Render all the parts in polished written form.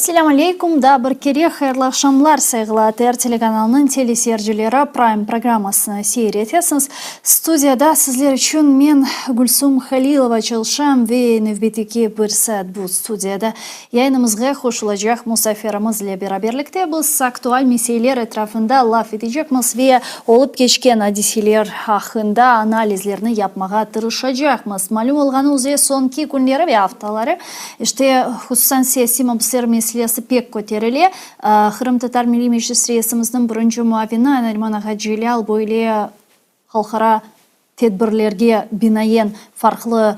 Assalamu alaikum, да біркере хайырлы ақшамлар сайғылы АТР телеканалының телесерджилері Prime программасына сейір етесіңіз. Студияда сізлер үшін мен Гүлсум Халилова чылшам ве невбетеке бір сәт бұл студияда. Яйнымызға қошылажақ мұсаферіміз лебераберлікте біз актуаль месейлер этрафында лаф етежекміз ве олып кешкен адиселер ақында анализлеріні yapmaға тырышажақмыз. Малюм олғаны ұзе сонки күнлері ве авталары. Іште хуsusan siyasi mabısır meselesi pek көтеріле. Қырым татар милли мәжілісіміздің бірінші муавины Нариман аға Джилял бойле халқара тедбірлерге бинаен фарқлы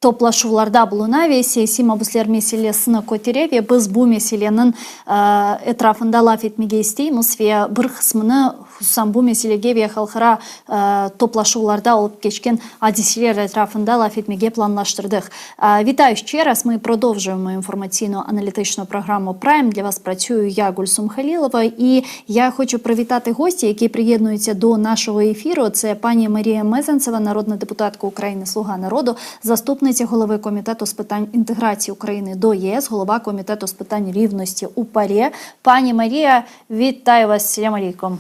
топлашуларда бұлына ве саяси мабыслер меселесіні көтере ве біз бұл меселенің этрафында лаф етмеге істейміз ве бір қысмыны хуsusan бұл меселеге ве халқара топлашуларда олып кешкен адиселер этрафында лаф етмеге планлаштырдық. Вітаю ще раз, ми продовжуємо інформаційно-аналітичну програму Prime. Для вас працюю я, Гульсум Халілова, і я хочу привітати гості, які приєднуються до нашого ефіру. Це пані Марія Мезенцева, народна депутатка України «Слуга народу», заступниця голови Комітету з питань інтеграції України до ЄС, голова Комітету з питань рівності у ПАРЄ. Пані Марія, вітаю вас. Салям алейкум.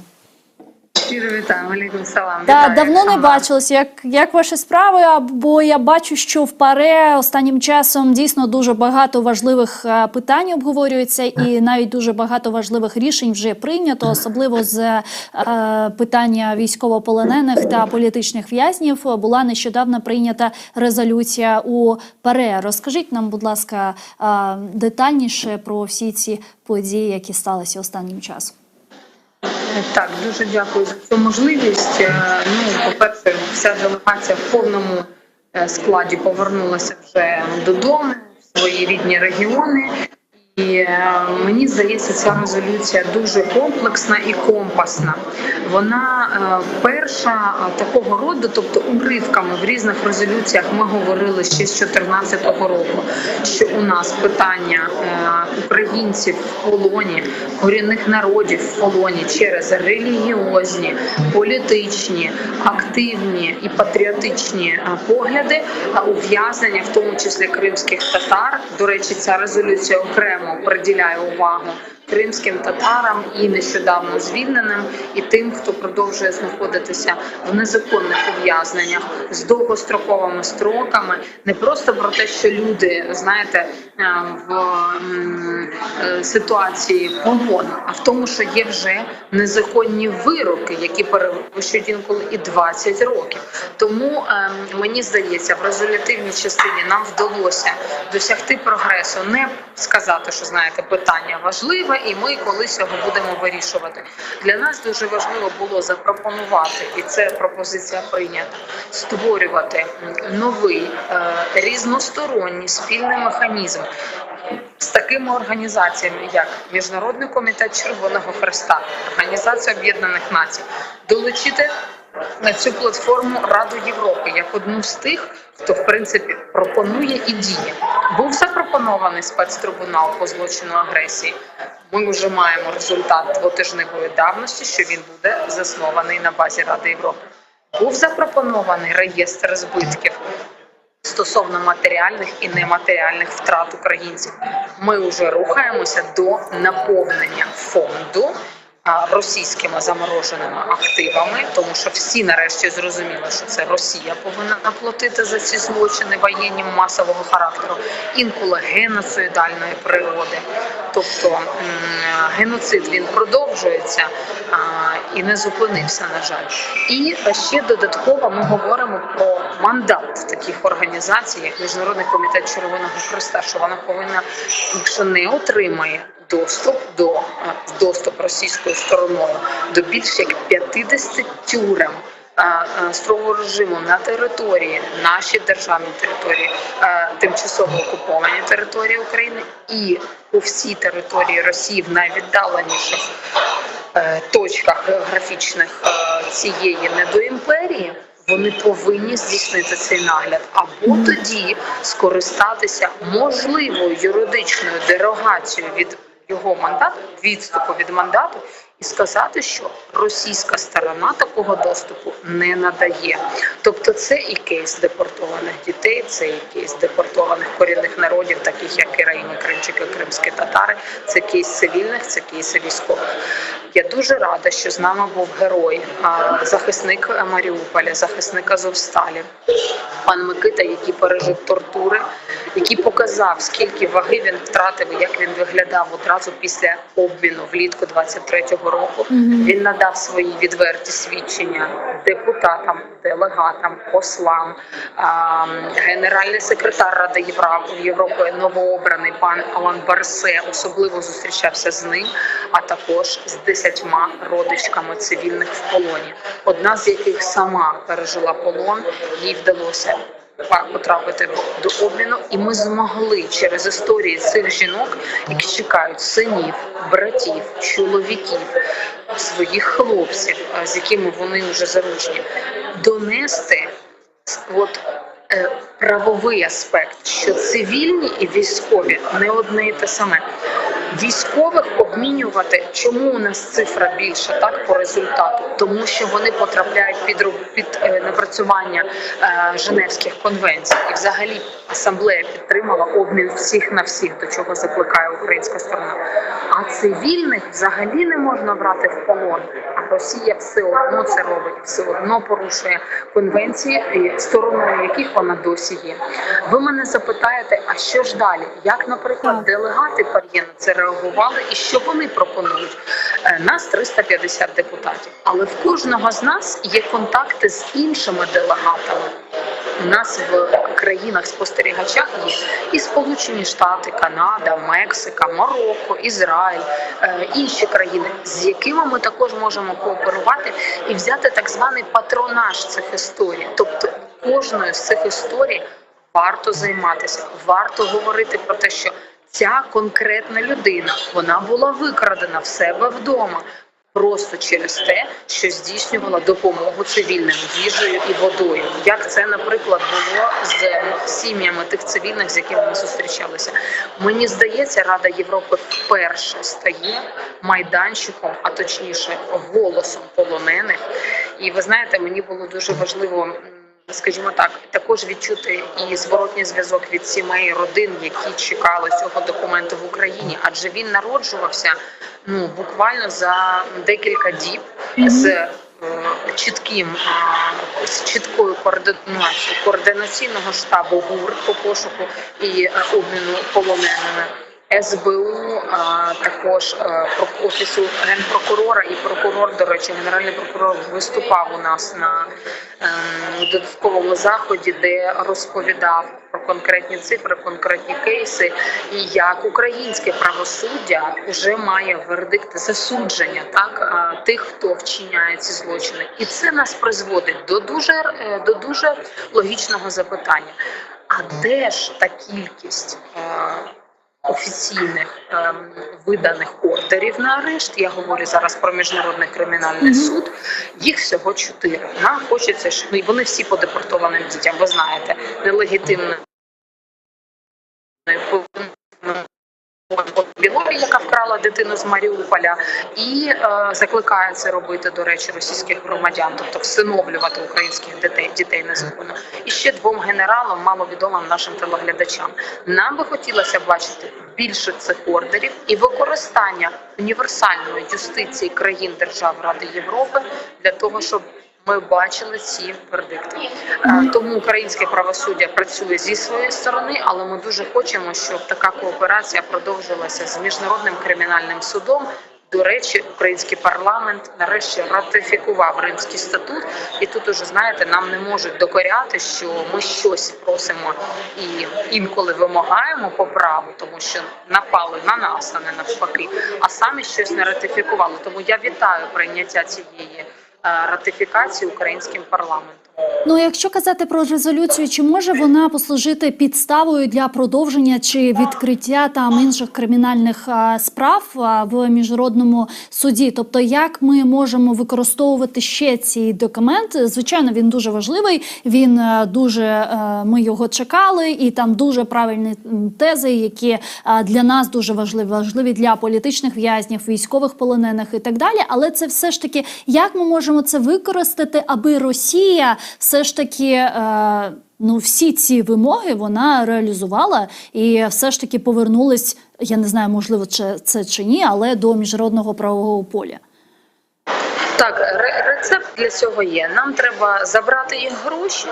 Щиро вітаю, алейкум салам. Давно не бачились. Як ваші справи? Бо я бачу, що в ПАРЄ останнім часом дійсно дуже багато важливих питань обговорюється і навіть дуже багато важливих рішень вже прийнято, особливо з питання військовополонених та політичних в'язнів. Була нещодавно прийнята резолюція у ПАРЄ. Розкажіть нам, будь ласка, детальніше про всі ці події, які сталися останнім часом. Так, дуже дякую за цю можливість. По-перше, вся делегація в повному складі повернулася вже додому, в свої рідні регіони. І мені здається, ця резолюція дуже комплексна і компасна. Вона перша такого роду, тобто уривками в різних резолюціях ми говорили ще з 2014 року, що у нас питання українців в полоні, корінних народів в полоні через релігіозні, політичні, активні і патріотичні погляди, ув'язнення, в тому числі кримських татар. До речі, ця резолюція окремо приділяє увагу кримським татарам і нещодавно звільненим, і тим, хто продовжує знаходитися в незаконних ув'язненнях з довгостроковими строками. Не просто про те, що люди, знаєте, в ситуації полону, а в тому, що є вже незаконні вироки, які перевищують інколи і 20 років. Тому, мені здається, в резолютивній частині нам вдалося досягти прогресу, не сказати, що, знаєте, питання важливе, і ми колись його будемо вирішувати. Для нас дуже важливо було запропонувати, і це пропозиція прийнята, створювати новий, різносторонній спільний механізм з такими організаціями, як Міжнародний комітет Червоного Хреста, Організація Об'єднаних Націй, долучити на цю платформу Раду Європи як одну з тих, хто, в принципі, пропонує і діє. Був запропонований спецтрибунал по злочину агресії. Ми вже маємо результат двотижневої давності, що він буде заснований на базі Ради Європи. Був запропонований реєстр збитків стосовно матеріальних і нематеріальних втрат українців. Ми вже рухаємося до наповнення фонду російськими замороженими активами, тому що всі нарешті зрозуміли, що це Росія повинна платити за ці злочини воєнні масового характеру, інколи геноцидальної природи. Тобто геноцид, він продовжується і не зупинився, на жаль. І ще додатково ми говоримо про мандат таких організацій, як Міжнародний комітет Червоного Хреста, що вона повинна, якщо не отримає доступ російською стороною до більш як 50 тюрем строгого режиму на території, наші державні території, тимчасово окуповані території України і у всій території Росії в найвіддаленіших точках географічних цієї недоімперії, вони повинні здійснити цей нагляд, або тоді скористатися можливою юридичною дерогацією від його мандату, відступу від мандату, і сказати, що російська сторона такого доступу не надає. Тобто це і кейс депортованих дітей, це і кейс депортованих корінних народів, таких як Караїми, кримчики, кримські татари, це кейс цивільних, це кейси військових. Я дуже рада, що з нами був герой, захисник Маріуполя, захисник Азовсталі, пан Микита, який пережив тортури, який показав, скільки ваги він втратив і як він виглядав одразу після обміну влітку 23-го року. Він надав свої відверті свідчення депутатам, делегатам, послам. Генеральний секретар Ради Європи, новообраний пан Алан Барсе, особливо зустрічався з ним, а також з 10 родичками цивільних в полоні. Одна з яких сама пережила полон, їй вдалося потрапити до обміну, і ми змогли через історії цих жінок, які чекають синів, братів, чоловіків, своїх хлопців, з якими вони вже заручні, донести правовий аспект, що цивільні і військові не одне і те саме. Військових обмінювати, чому у нас цифра більша, так, по результату? Тому що вони потрапляють під напрацювання Женевських конвенцій. І взагалі асамблея підтримала обмін всіх на всіх, до чого закликає українська сторона. А цивільних взагалі не можна брати в полон. А Росія все одно це робить, все одно порушує конвенції, стороною яких вона досі є. Ви мене запитаєте, а що ж далі? Як, наприклад, делегати ПАРЄ на це реагували і що вони пропонують? Нас 350 депутатів, але в кожного з нас є контакти з іншими делегатами. У нас в країнах-спостерігачах є і Сполучені Штати, Канада, Мексика, Марокко, Ізраїль, інші країни, з якими ми також можемо кооперувати і взяти так званий патронаж цих історій. Тобто кожною з цих історій варто займатися, варто говорити про те, що ця конкретна людина, вона була викрадена в себе вдома, просто через те, що здійснювала допомогу цивільним їжею і водою. Як це, наприклад, було з сім'ями тих цивільних, з якими ми зустрічалися. Мені здається, Рада Європи вперше стає майданчиком, а точніше голосом полонених. І ви знаєте, мені було дуже важливо, скажімо так, також відчути і зворотній зв'язок від сімей, родин, які чекали цього документу в Україні, адже він народжувався буквально за декілька діб з чіткою координацією координаційного штабу ГУР по пошуку і обміну полоненими, СБУ, також Офісу Генпрокурора і прокурор, до речі, Генеральний прокурор виступав у нас на додатковому заході, де розповідав про конкретні цифри, конкретні кейси, і як українське правосуддя вже має вердикти засудження тих, хто вчиняє ці злочини. І це нас призводить до дуже логічного запитання. А де ж та кількість офіційних виданих ордерів на арешт? Я говорю зараз про Міжнародний кримінальний суд. Їх всього 4. Нам хочеться, і вони всі по депортованим дітям. Ви знаєте, нелегітимно Білорі, яка вкрала дитину з Маріуполя, і закликає це робити, до речі, російських громадян, тобто всиновлювати українських дітей незаконно. І ще 2 генералам, маловідомим нашим телеглядачам. Нам би хотілося бачити більше цих ордерів і використання універсальної юстиції країн держав Ради Європи для того, щоб ми бачили ці вердикти. Тому українське правосуддя працює зі своєї сторони, але ми дуже хочемо, щоб така кооперація продовжилася з Міжнародним кримінальним судом. До речі, український парламент нарешті ратифікував Римський статут, і тут уже, знаєте, нам не можуть докоряти, що ми щось просимо і інколи вимагаємо по праву, тому що напали на нас, а не навпаки, а самі щось не ратифікували. Тому я вітаю прийняття цієї ратифікації українським парламентом. Ну, якщо казати про резолюцію, чи може вона послужити підставою для продовження чи відкриття там інших кримінальних справ в міжнародному суді? Тобто, як ми можемо використовувати ще ці документи? Звичайно, він дуже важливий, ми його чекали, і там дуже правильні тези, які для нас дуже важливі для політичних в'язнів, військових полонених і так далі. Але це все ж таки, як ми можемо це використати, аби Росія все ж таки, всі ці вимоги вона реалізувала і все ж таки повернулась, я не знаю, можливо, це чи ні, але до міжнародного правового поля. Так, рецепт для цього є. Нам треба забрати їх гроші,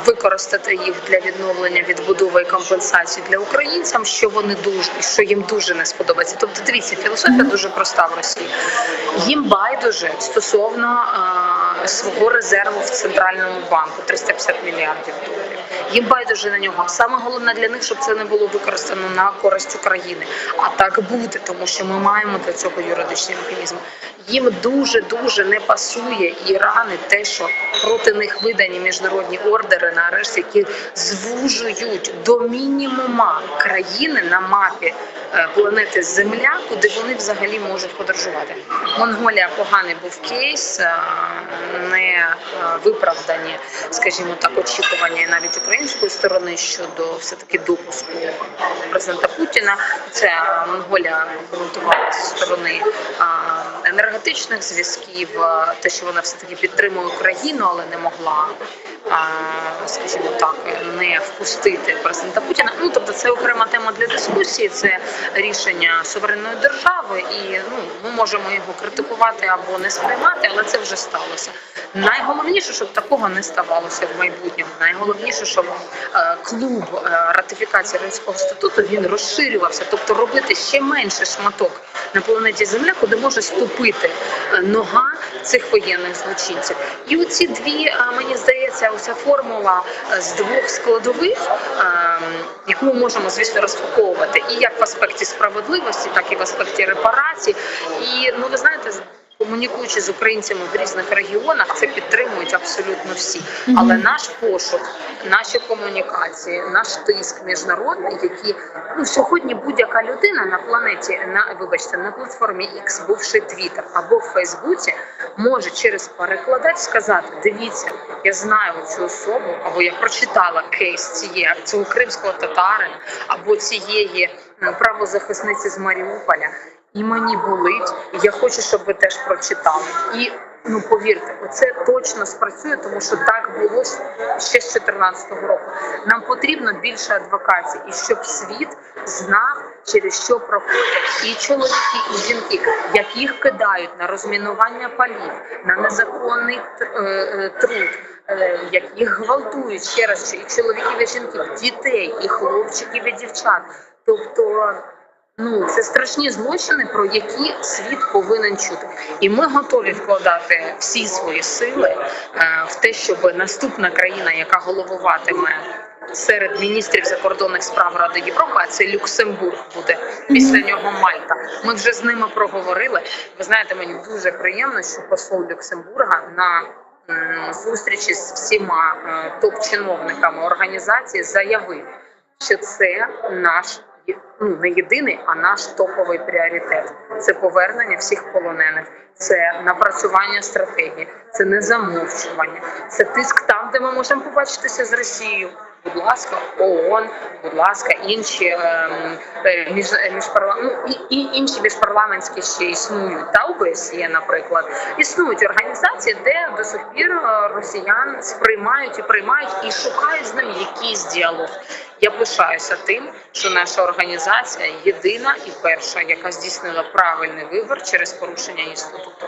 використати їх для відновлення, відбудови і компенсації для українцям, що їм дуже не сподобається. Тобто, дивіться, філософія дуже проста в Росії. Їм байдуже стосовно свого резерву в Центральному банку – 350 мільярдів доларів. Їм байдуже на нього. Саме головне для них, щоб це не було використано на користь України. А так буде, тому що ми маємо для цього юридичні механізми. Їм дуже не пасує Іран і те, що проти них видані міжнародні ордери на арешт, які звужують до мінімума країни на мапі планети Земля, куди вони взагалі можуть подорожувати. Монголія – поганий був кейс, не виправдані, скажімо так, очікування навіть української сторони щодо все-таки допуску президента Путіна. Це Монголія ґрунтувала зі сторони енергетичних зв'язків, те, що вона все-таки підтримує Україну, але не могла, скажімо так, не впустити президента Путіна. Тобто це окрема тема для дискусії, це рішення суверенної держави, і ми можемо його критикувати або не сприймати, але це вже сталося. Найголовніше, щоб такого не ставалося в майбутньому. Найголовніше, щоб клуб ратифікації Римського статуту він розширювався, тобто робити ще менше шматок на планеті Земля, куди може ступити нога цих воєнних злочинців. І оці дві, мені здається, оця формула з двох складових, яку ми можемо, звісно, розпаковувати і як в аспекті справедливості, так і в аспекті репарацій. І, ви знаєте, комунікуючи з українцями в різних регіонах, це підтримують абсолютно всі. Але наш пошук, наші комунікації, наш тиск міжнародний, які сьогодні будь-яка людина на планеті, на платформі X, бувши Twitter або в Фейсбуці, може через перекладач сказати: дивіться, я знаю цю особу, або я прочитала кейс цього кримського татарина, або цієї правозахисниці з Маріуполя. І мені болить, і я хочу, щоб ви теж прочитали. І, повірте, це точно спрацює, тому що так було ще з 2014 року. Нам потрібно більше адвокації, і щоб світ знав, через що проходять і чоловіки, і жінки, як їх кидають на розмінування полів, на незаконний труд, як їх гвалтують, ще раз, і чоловіків, і жінків, дітей, і хлопчиків, і дівчат. Тобто, це страшні злочини, про які світ повинен чути. І ми готові вкладати всі свої сили в те, щоб наступна країна, яка головуватиме серед міністрів закордонних справ Ради Європи, а це Люксембург буде, після нього Мальта. Ми вже з ними проговорили. Ви знаєте, мені дуже приємно, що посол Люксембурга на зустрічі з всіма топ-чиновниками організації заявив, що це наш не єдиний, а наш топовий пріоритет. Це повернення всіх полонених, це напрацювання стратегії, це не замовчування, це тиск там, де ми можемо побачитися з Росією. Будь ласка, ООН, будь ласка, інші інші міжпарламентські ще існують. Та ОБСЄ, наприклад, існують організації, де до сих пір росіян сприймають і приймають і шукають з ними якийсь діалог. Я пишаюся тим, що наша організація єдина і перша, яка здійснила правильний вибір через порушення її статуту.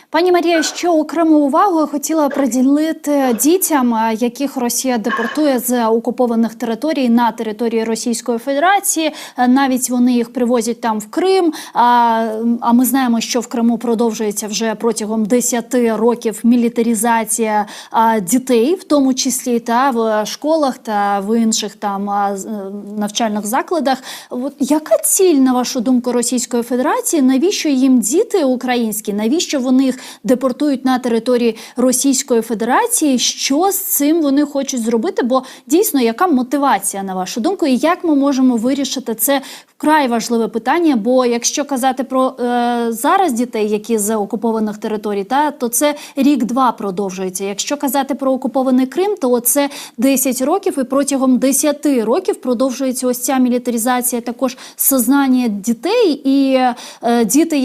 Пані Марія, ще окрему увагу я хотіла приділити дітям, яких Росія депортує з окупованих територій на території Російської Федерації. Навіть вони їх привозять там в Крим, а ми знаємо, що в Криму продовжується вже протягом 10 років мілітаризація дітей, в тому числі та в школах та в інших там навчальних закладах. Яка ціль, на вашу думку, Російської Федерації? Навіщо їм діти українські? Навіщо вони їх депортують на території Російської Федерації? Що з цим вони хочуть зробити? Бо дійсно, яка мотивація, на вашу думку, і як ми можемо вирішити це вкрай важливе питання? Бо якщо казати про зараз дітей, які з окупованих територій, то це рік-два продовжується. Якщо казати про окупований Крим, то це 10 років, і протягом 10 років продовжується ось ця мілітаризація також сознання дітей. І діти,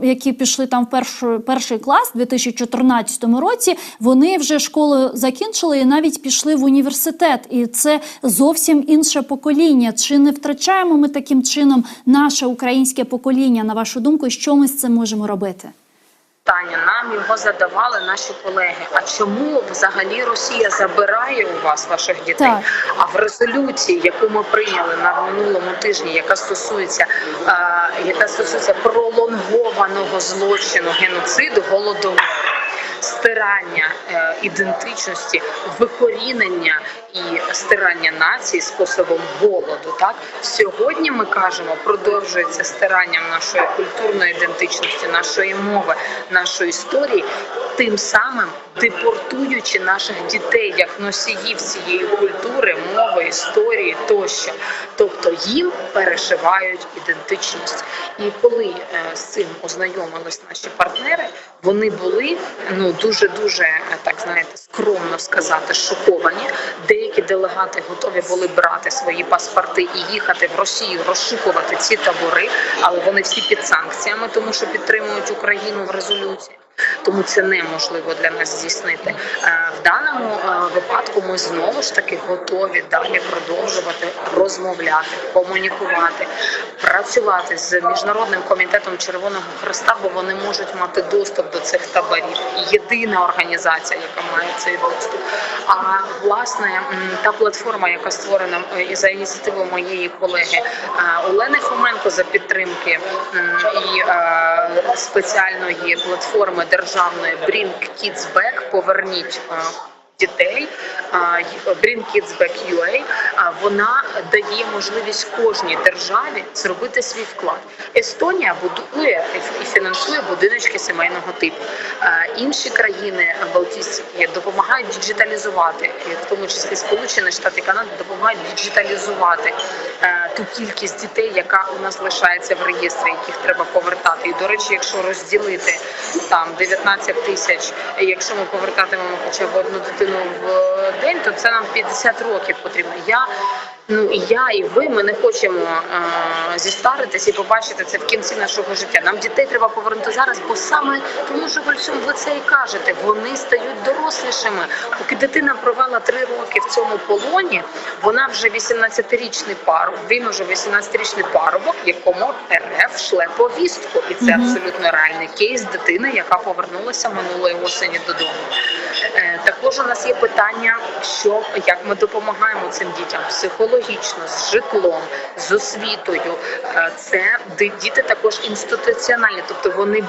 які пішли там в перший клас у 2014 році, вони вже школу закінчили і навіть пішли в університет. І це зовсім інше покоління. Чи не втрачаємо ми таким чином наше українське покоління, на вашу думку, і що ми з цим можемо робити? Таня, нам його задавали наші колеги. А чому взагалі Росія забирає у вас ваших дітей? Так. А в резолюції, яку ми прийняли на минулому тижні, яка стосується пролонгованого злочину, геноциду, голодомору, стирання ідентичності, викорінення і стирання нації способом голоду. Так? Сьогодні ми кажемо, продовжується стиранням нашої культурної ідентичності, нашої мови, нашої історії, тим самим депортуючи наших дітей як носіїв цієї культури, мови, історії тощо. Тобто їм перешивають ідентичність. І коли з цим ознайомились наші партнери, вони були дуже-дуже, так знаєте, скромно сказати, шоковані. Деякі делегати готові були брати свої паспорти і їхати в Росію, розшукувати ці табори, але вони всі під санкціями, тому що підтримують Україну в резолюції. Тому це неможливо для нас здійснити. В даному випадку ми знову ж таки готові далі продовжувати розмовляти, комунікувати, працювати з Міжнародним комітетом Червоного Хреста, бо вони можуть мати доступ до цих таборів. Єдина організація, яка має цей доступ. А власне та платформа, яка створена і за ініціативою моєї колеги Олени Фоменко за підтримки і спеціальної платформи державної Bring Kids Back, поверніть дітей, Bring Kids Back UA, вона дає можливість кожній державі зробити свій вклад. Естонія будує і фінансує будиночки сімейного типу. Інші країни Балтійські допомагають діджиталізувати, в тому числі Сполучені Штати і Канада допомагають діджиталізувати ту кількість дітей, яка у нас лишається в реєстрі, яких треба повертати. І, до речі, якщо розділити там 19 тисяч, якщо ми повертатимемо хоча б одну дитину в день, то це нам 50 років потрібно. Я і ви, ми не хочемо зістаритись і побачити це в кінці нашого життя. Нам дітей треба повернути зараз, бо саме тому, що ви це і кажете, вони стають дорослішими. Поки дитина провела 3 роки в цьому полоні, вона вже 18-річний парубок, він вже 18-річний парубок, якому РФ шле повістку. І це абсолютно реальний кейс дитини, яка повернулася минулої осені додому. Також у нас є питання, як ми допомагаємо цим дітям психологічно, з житлом, з освітою. Це діти також інституціональні, тобто вони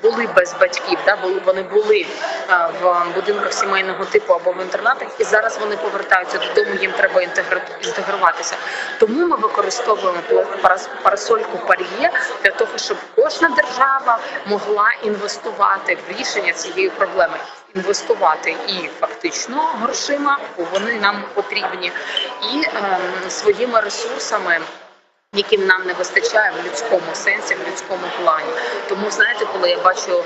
були без батьків, вони були в будинках сімейного типу або в інтернатах, і зараз вони повертаються додому, їм треба інтегруватися. Тому ми використовуємо парасольку Пар'є для того, щоб кожна держава могла інвестувати в рішення цієї проблеми. Інвестувати і фактично грошима, бо вони нам потрібні, і своїми ресурсами, яким нам не вистачає в людському сенсі, в людському плані. Тому, знаєте, коли я бачу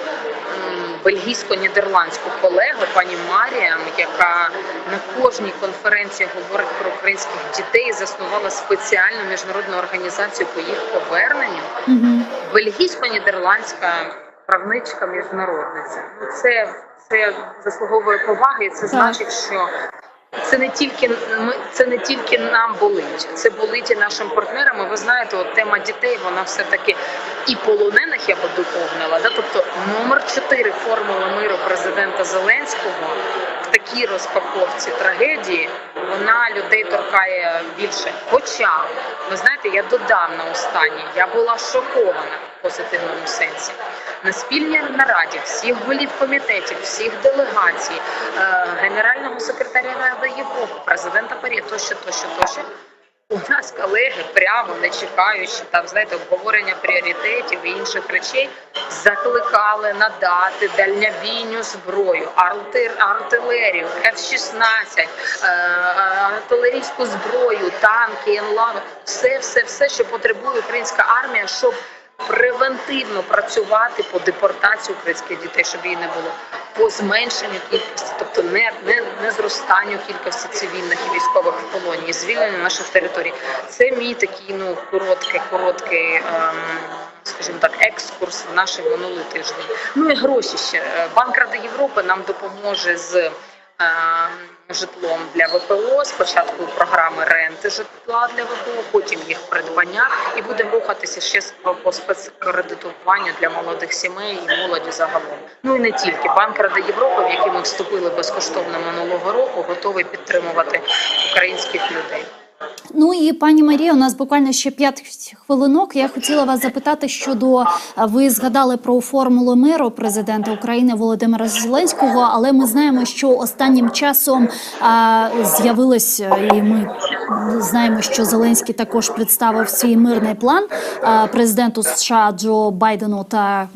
бельгійсько-нідерландську колегу, пані Маріам, яка на кожній конференції говорить про українських дітей, заснувала спеціальну міжнародну організацію по їх поверненню, бельгійсько-нідерландська правничка міжнародниця. Це заслуговує поваги, і це значить, що це не тільки нам болить, це болить і нашим партнерам. І ви знаєте, от тема дітей, вона все-таки і полонених, я би доповнила, тобто номер 4 формули миру президента Зеленського в такій розпаковці трагедії, вона людей торкає більше. Хоча, ви знаєте, я додам на останнє, я була шокована в позитивному сенсі. На спільній нараді всіх голів комітетів, всіх делегацій, генерального секретаря Ради Європи, президента Парі, тощо, У нас колеги, прямо не чекаючи там, знаєте, обговорення пріоритетів і інших речей, закликали надати дальнобійну зброю, артилерію, F-16, артилерійську зброю, танки, енлави, все, що потребує українська армія, щоб превентивно працювати по депортації українських дітей, щоб її не було, по зменшенню кількості, тобто не зростанню кількості цивільних і військових в полоні, звільненню наших територій. Це мій такий короткий, скажімо так, екскурс в нашій минулий тиждень. Ну і гроші ще. Банк Ради Європи нам допоможе з житлом для ВПО, спочатку програми ренти житла для ВПО, потім їх придбання, і будемо рухатися ще по спецкредитуванню для молодих сімей і молоді загалом. Ну і не тільки. Банк Ради Європи, в який ми вступили безкоштовно минулого року, готовий підтримувати українських людей. Ну і пані Марія, у нас буквально ще 5 хвилинок. Я хотіла вас запитати щодо, ви згадали про формулу миру президента України Володимира Зеленського, але ми знаємо, що останнім часом з'явилось, і ми знаємо, що Зеленський також представив свій мирний план президенту США Джо Байдену та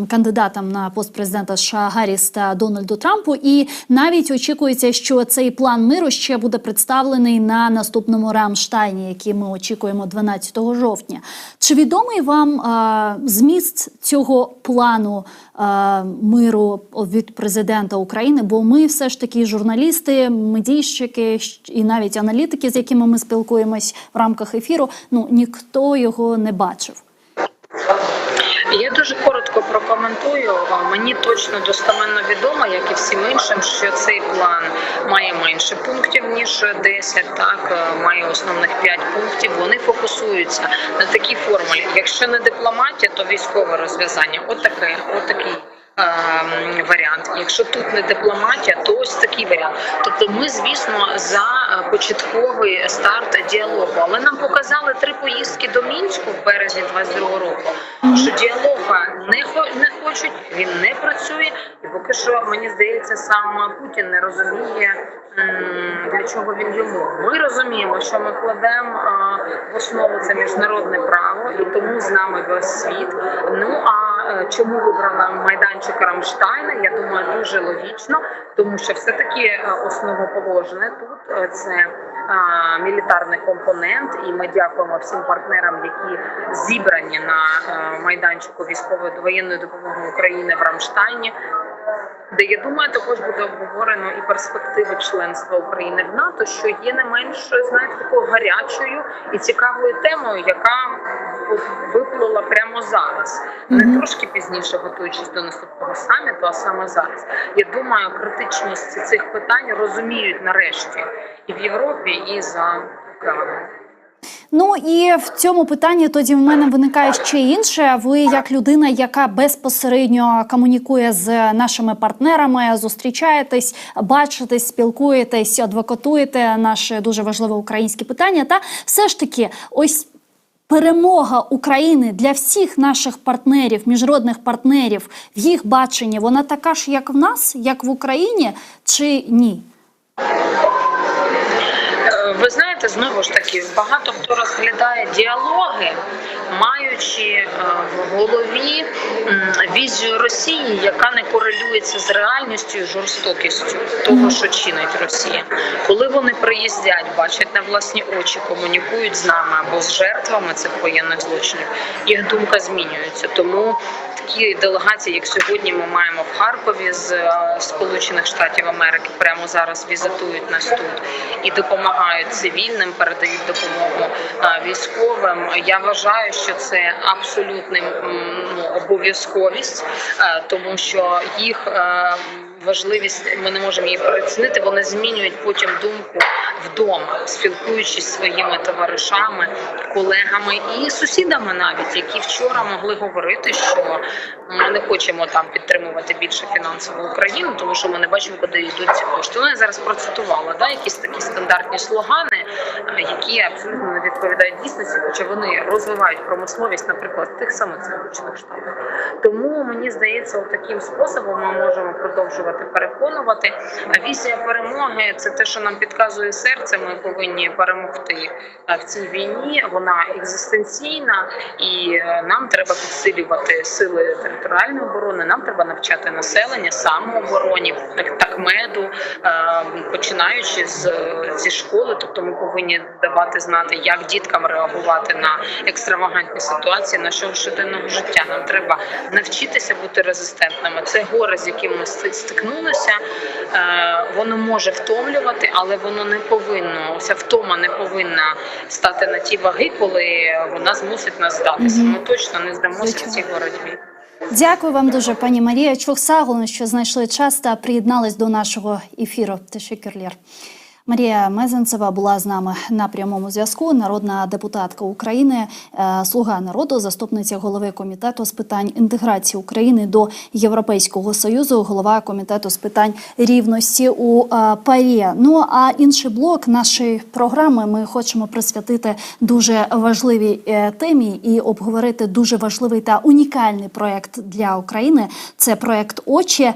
кандидатам на пост президента США Гарріс та Дональду Трампу. І навіть очікується, що цей план миру ще буде представлений на наступному Рамштайні, який ми очікуємо 12 жовтня. Чи відомий вам зміст цього плану миру від президента України? Бо ми все ж таки журналісти, медійщики і навіть аналітики, з якими ми спілкуємось в рамках ефіру, ніхто його не бачив. Я дуже коротко прокоментую. Мені точно достеменно відомо, як і всім іншим, що цей план має менше пунктів, ніж 10, має основних 5 пунктів. Вони фокусуються на такій формулі. Якщо не дипломатія, то військове розв'язання. Отакий варіант. Якщо тут не дипломатія, то ось такий варіант. Тобто ми, звісно, за початковий старт діалогу. Але нам показали 3 поїздки до Мінську в березні 22-го року, що діалога не хочуть, він не працює. І поки що, мені здається, сам Путін не розуміє, для чого він йому. Ми розуміємо, що ми кладемо в основу це міжнародне право, і тому з нами весь світ. Чому вибрала майданчик Рамштайна? Я думаю, дуже логічно, тому що все-таки основоположне тут це мілітарний компонент, і ми дякуємо всім партнерам, які зібрані на майданчику військової воєнної допомоги України в Рамштайні, де, я думаю, також буде обговорено і перспективи членства України в НАТО, що є не менш, знаєте, такою гарячою і цікавою темою, яка виплила прямо зараз. Не трошки пізніше, готуючись до наступного саміту, а саме зараз. Я думаю, критичність цих питань розуміють нарешті і в Європі, і за океаном. Ну і в цьому питанні тоді в мене виникає ще інше. Ви як людина, яка безпосередньо комунікує з нашими партнерами, зустрічаєтесь, бачитесь, спілкуєтесь, адвокатуєте наші дуже важливі українські питання. Та все ж таки, ось перемога України для всіх наших партнерів, міжнародних партнерів, в їх баченні, вона така ж, як в нас, як в Україні, чи ні? Ви знаєте, знову ж таки, багато хто розглядає діалоги, маючи в голові візію Росії, яка не корелюється з реальністю і жорстокістю того, що чинить Росія. Коли вони приїздять, бачать на власні очі, комунікують з нами або з жертвами цих воєнних злочинів, їх думка змінюється. Тому такі делегації, як сьогодні ми маємо в Харкові з Сполучених Штатів Америки, прямо зараз візитують нас тут і допомагають цивільним, передають допомогу військовим. Я вважаю, що це абсолютна обов'язковість, тому що їх важливість, ми не можемо її переоцінити, вони змінюють потім думку вдома, спілкуючись зі своїми товаришами, колегами і сусідами навіть, які вчора могли говорити, що ми не хочемо там підтримувати більше фінансово Україну, тому що ми не бачимо, куди йдуть ці кошти. Ну, я зараз процитувала, якісь такі стандартні слогани, які абсолютно не відповідають дійсності, хоча вони розвивають промисловість, наприклад, в тих самих Сполучених Штатах. Тому, мені здається, таким способом ми можемо продовжувати переконувати. Візія перемоги – це те, що нам підказує серце. Ми повинні перемогти в цій війні. Вона екзистенційна, і нам треба підсилювати сили територіальної оборони. Нам треба навчати населення самообороні, такмеду, починаючи зі школи. Тобто ми повинні давати знати, як діткам реагувати на екстравагантні ситуації нашого щоденного життя. Нам треба навчитися бути резистентними. Це горе, з яким ми стикнулися. Воно може втомлювати, але воно не повинно, ця втома не повинна стати на ті ваги, коли вона змусить нас здатися. Ми точно не здамося в цій боротьбі. Дякую вам дуже, пані Марія. Çok sağ olun, що знайшли час та приєднались до нашого ефіру. Teşekkürler. Марія Мезенцева була з нами на прямому зв'язку. Народна депутатка України, «Слуга народу», заступниця голови комітету з питань інтеграції України до Європейського Союзу, голова комітету з питань рівності у ПАРЄ. Ну а інший блок нашої програми ми хочемо присвятити дуже важливій темі і обговорити дуже важливий та унікальний проєкт для України. Це проєкт «Очі».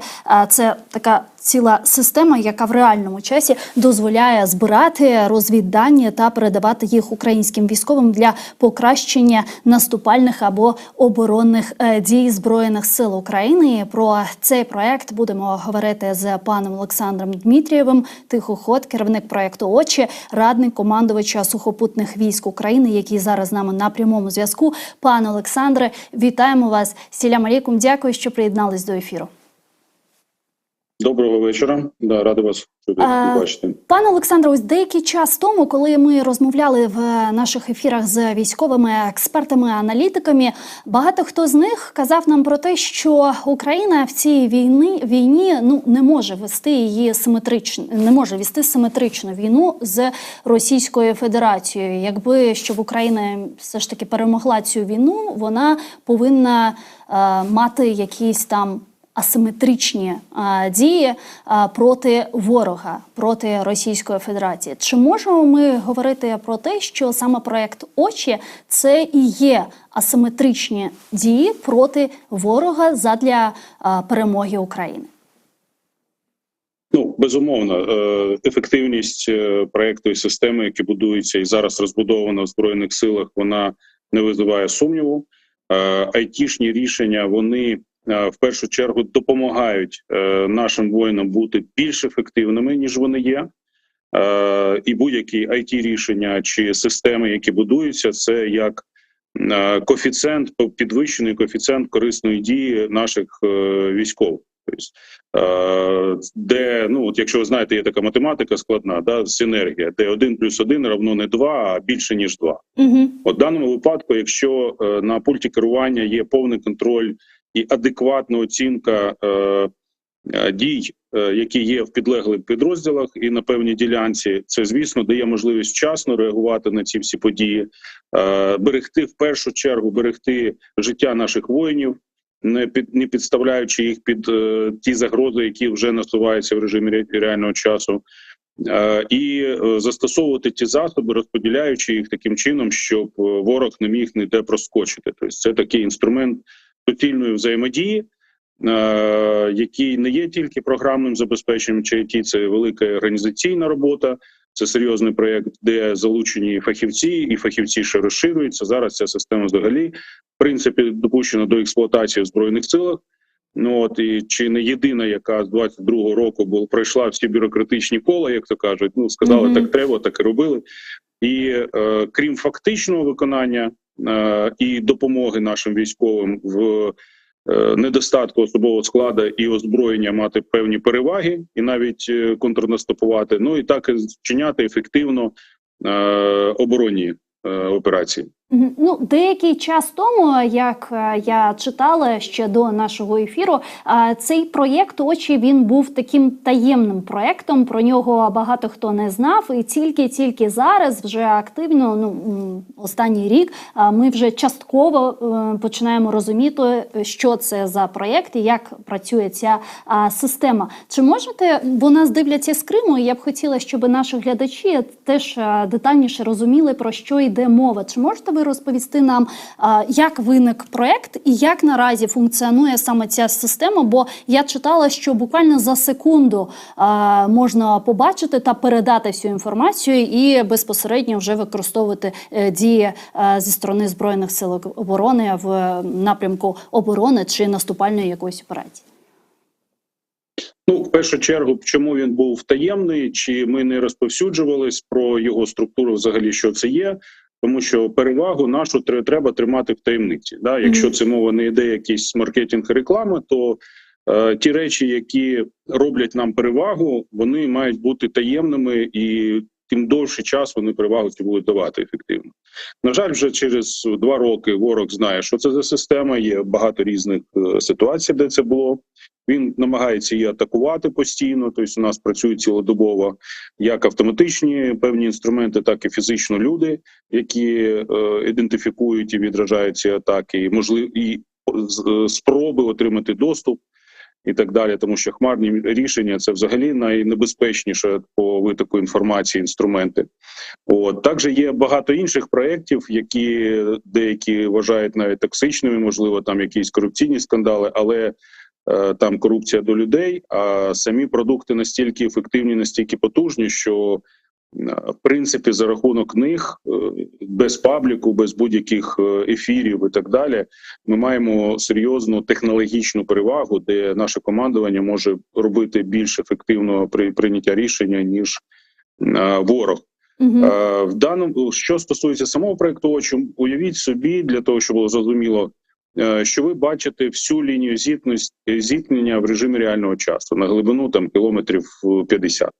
Це така ціла система, яка в реальному часі дозволяє збирати розвіддані та передавати їх українським військовим для покращення наступальних або оборонних дій Збройних сил України. Про цей проект будемо говорити з паном Олександром Дмитрієвим, тихоход, керівник проекту «Очі», радник командувача сухопутних військ України, який зараз з нами на прямому зв'язку. Пане Олександре, вітаємо вас. Сілям алейкум, дякую, що приєднались до ефіру. Доброго вечора. Да, радий вас бачити. Пане Олександре, ось деякий час тому, коли ми розмовляли в наших ефірах з військовими експертами, аналітиками, багато хто з них казав нам про те, що Україна в цій війні не може вести її симетричну війну з Російською Федерацією. Якби щоб Україна все ж таки перемогла цю війну, вона повинна мати якісь там асиметричні дії проти ворога, проти Російської Федерації. Чи можемо ми говорити про те, що саме проєкт «Очі» – це і є асиметричні дії проти ворога задля перемоги України? Ну, безумовно, ефективність проєкту і системи, які будуються і зараз розбудована в Збройних силах, вона не визиває сумніву. Айтішні рішення, вони в першу чергу допомагають нашим воїнам бути більш ефективними, ніж вони є. І будь-які IT-рішення чи системи, які будуються, це як коефіцієнт, підвищений коефіцієнт корисної дії наших військових. Де, от якщо ви знаєте, є така математика складна, синергія, де 1 + 1 равно не 2, а більше, ніж 2. От в даному випадку, якщо на пульті керування є повний контроль і адекватна оцінка дій, які є в підлеглих підрозділах і на певній ділянці, це, звісно, дає можливість вчасно реагувати на ці всі події, берегти, в першу чергу, берегти життя наших воїнів, не підставляючи їх під ті загрози, які вже насуваються в режимі реального часу, і застосовувати ті засоби, розподіляючи їх таким чином, щоб ворог не міг ніде проскочити. Тобто це такий інструмент суцільної взаємодії, який не є тільки програмним забезпеченням чи IT, це велика організаційна робота, це серйозний проєкт, де залучені фахівці, і фахівці ще розширюються. Зараз ця система взагалі, в принципі, допущена до експлуатації в Збройних силах. І чи не єдина, яка з 22-го року пройшла всі бюрократичні кола, як то кажуть, сказали, так треба, так і робили. І крім фактичного виконання і допомоги нашим військовим в недостатку особового складу і озброєння мати певні переваги і навіть контрнаступувати, і так і вчиняти ефективно оборонні операції. Деякий час тому, як я читала ще до нашого ефіру, цей проєкт «Очі», він був таким таємним проєктом, про нього багато хто не знав, і тільки зараз, вже активно, останній рік, ми вже частково починаємо розуміти, що це за проєкт і як працює ця система. Чи можете, бо нас дивляться з Криму, і я б хотіла, щоб наші глядачі теж детальніше розуміли, про що йде мова. Чи можете ви ви розповісти нам, як виник проект і як наразі функціонує саме ця система? Бо я читала, що буквально за секунду можна побачити та передати всю інформацію і безпосередньо вже використовувати дії зі сторони Збройних сил оборони в напрямку оборони чи наступальної якоїсь операції. Ну, в першу чергу, чому він був таємний, чи ми не розповсюджувались про його структуру взагалі, що це є, тому що перевагу нашу треба тримати в таємниці. Да? Якщо це мова не йде якийсь маркетинг і реклама, то ті речі, які роблять нам перевагу, вони мають бути таємними, і тим довший час вони перевагу цю будуть давати ефективно. На жаль, вже через 2 роки ворог знає, що це за система, є багато різних ситуацій, де це було. Він намагається її атакувати постійно, тобто у нас працюють цілодобово як автоматичні певні інструменти, так і фізично люди, які ідентифікують і відражають ці атаки, і спроби отримати доступ і так далі, тому що хмарні рішення – це взагалі найнебезпечніше по витоку інформації інструменти. Також є багато інших проєктів, які деякі вважають навіть токсичними, можливо, там якісь корупційні скандали, але там корупція до людей, а самі продукти настільки ефективні, настільки потужні, що в принципі за рахунок них, без пабліку, без будь-яких ефірів і так далі, ми маємо серйозну технологічну перевагу, де наше командування може робити більш ефективно прийняття рішення, ніж ворог. В даному, що стосується самого проєкту, уявіть собі, для того, щоб було зрозуміло, що ви бачите всю лінію зіткнення в режимі реального часу на глибину там кілометрів 50.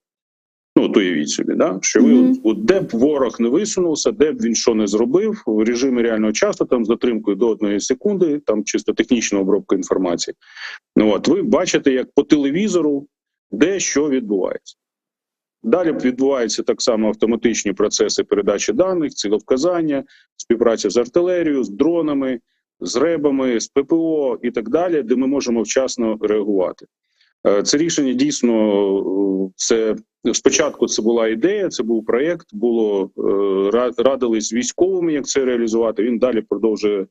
Ну, то уявіть собі, да? Що ви, де б ворог не висунувся, де б він що не зробив, в режимі реального часу, там з затримкою до 1 секунди, там чисто технічна обробка інформації. Ви бачите, як по телевізору, де що відбувається. Далі відбуваються так само автоматичні процеси передачі даних, цілевказання, співпраця з артилерією, з дронами, з РЕБами, з ППО і так далі, де ми можемо вчасно реагувати. Це рішення дійсно, спочатку це була ідея, це був проєкт, радились з військовими, як це реалізувати, він далі продовжує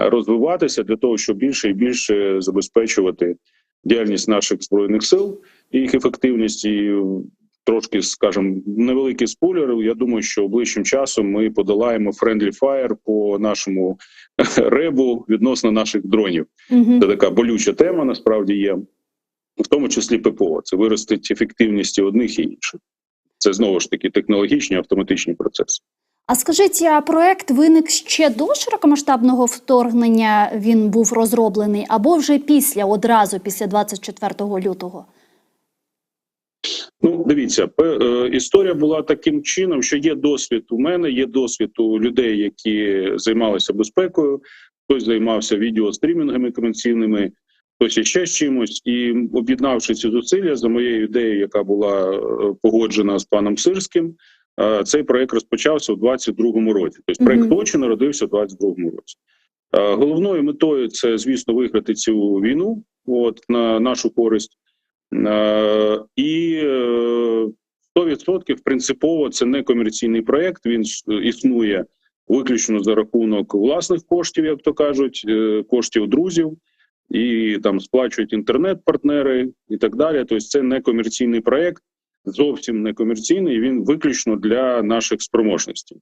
розвиватися для того, щоб більше і більше забезпечувати діяльність наших Збройних сил і їх ефективність. І трошки, скажімо, невеликий спойлер, я думаю, що ближчим часом ми подолаємо friendly fire по нашому ребу відносно наших дронів. Це така болюча тема, насправді є, в тому числі ППО. Це виростить ефективність і одних і інших. Це, знову ж таки, технологічні автоматичні процеси. А скажіть, а проект виник ще до широкомасштабного вторгнення, він був розроблений, або вже одразу після 24 лютого? Ну, дивіться, історія була таким чином, що є досвід у мене, є досвід у людей, які займалися безпекою, хтось займався відеострімінгами комерційними, хтось іще з чимось, і об'єднавши ці зусилля за моєю ідеєю, яка була погоджена з паном Сирським, цей проєкт розпочався у 22-му році. Тобто проєкт «Очі» народився у 22-му році. Головною метою – це, звісно, виграти цю війну на нашу користь. І 100% принципово це не комерційний проєкт, він існує виключно за рахунок власних коштів, як то кажуть, коштів друзів, і там сплачують інтернет-партнери і так далі. Тобто це не комерційний проєкт, зовсім не комерційний, він виключно для наших спроможностей.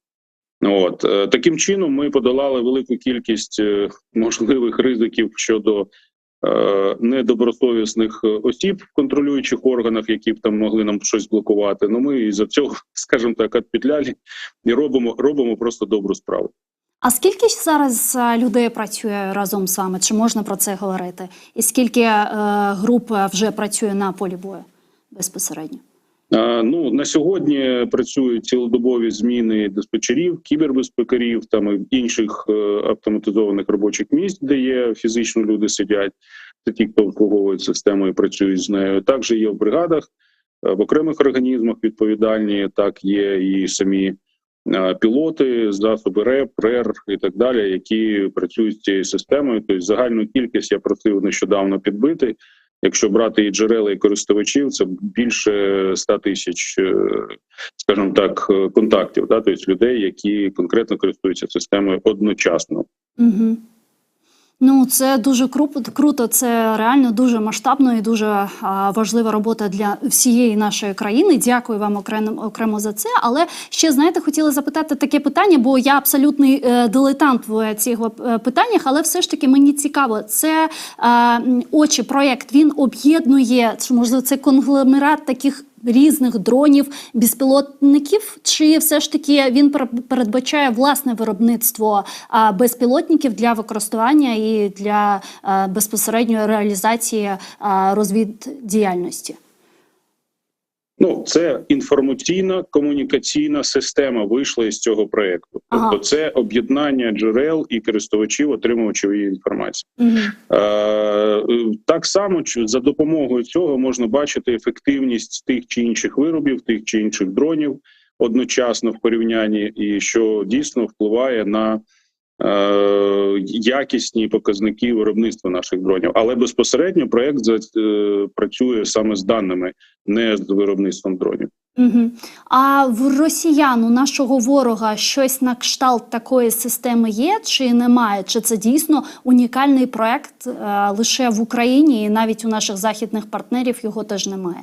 Таким чином ми подолали велику кількість можливих ризиків щодо недобросовісних осіб в контролюючих органах, які б там могли нам щось блокувати. Ми із-за цього, скажімо так, відпетляли і робимо просто добру справу. А скільки зараз людей працює разом з вами? Чи можна про це говорити? І скільки груп вже працює на полі бою безпосередньо? На сьогодні працюють цілодобові зміни диспетчерів, кібербезпекарів, там і інших автоматизованих робочих місць, де є фізично люди сидять. Це ті, хто обслуговують систему і працюють з нею. Також є в бригадах, в окремих організмах відповідальні, так є і самі пілоти, засоби РЕП, РЕР і так далі, які працюють з цією системою. Тобто загальну кількість я просив нещодавно підбити. Якщо брати і джерела, і користувачів, це більше 100 тисяч, скажімо так, контактів, да, тобто людей, які конкретно користуються системою одночасно. Угу. Ну, це дуже круто, це реально дуже масштабно і дуже важлива робота для всієї нашої країни. Дякую вам окремо за це. Але ще, знаєте, хотіла запитати таке питання, бо я абсолютний дилетант в цих питаннях, але все ж таки мені цікаво. Це «Очі» проєкт, він об'єднує, можливо, це конгломерат таких різних дронів, безпілотників, чи все ж таки він передбачає власне виробництво безпілотників для використання і для безпосередньої реалізації розвіддіяльності? Ну, це інформаційна комунікаційна система вийшла із цього проєкту. Тобто це об'єднання джерел і користувачів, отримувачів її інформації. Так само за допомогою цього можна бачити ефективність тих чи інших виробів, тих чи інших дронів одночасно в порівнянні, і що дійсно впливає на якісні показники виробництва наших дронів. Але безпосередньо проєкт працює саме з даними, не з виробництвом дронів. А в росіян, у нашого ворога, щось на кшталт такої системи є чи немає? Чи це дійсно унікальний проєкт лише в Україні, і навіть у наших західних партнерів його теж немає?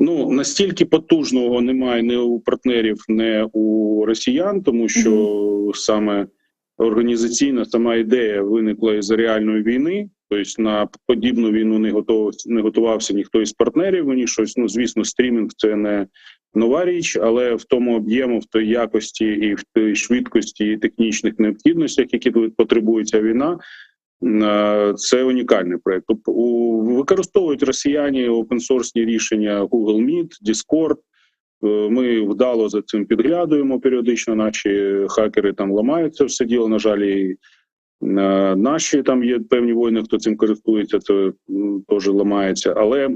Ну, настільки потужного немає ні у партнерів, ні у росіян, тому що саме організаційна сама ідея виникла із реальної війни. Тобто на подібну війну не готувався ніхто із партнерів. Вони щось, ну, звісно, стрімінг – це не нова річ, але в тому об'єму, в той якості і в той швидкості і технічних необхідностях, які потребує ця війна, це унікальний проєкт. Використовують росіяни опенсорсні рішення Google Meet, Discord. Ми вдало за цим підглядуємо періодично, наші хакери там ламають це все діло, на жаль, і наші там є певні воїни, хто цим користується, це теж ламається. Але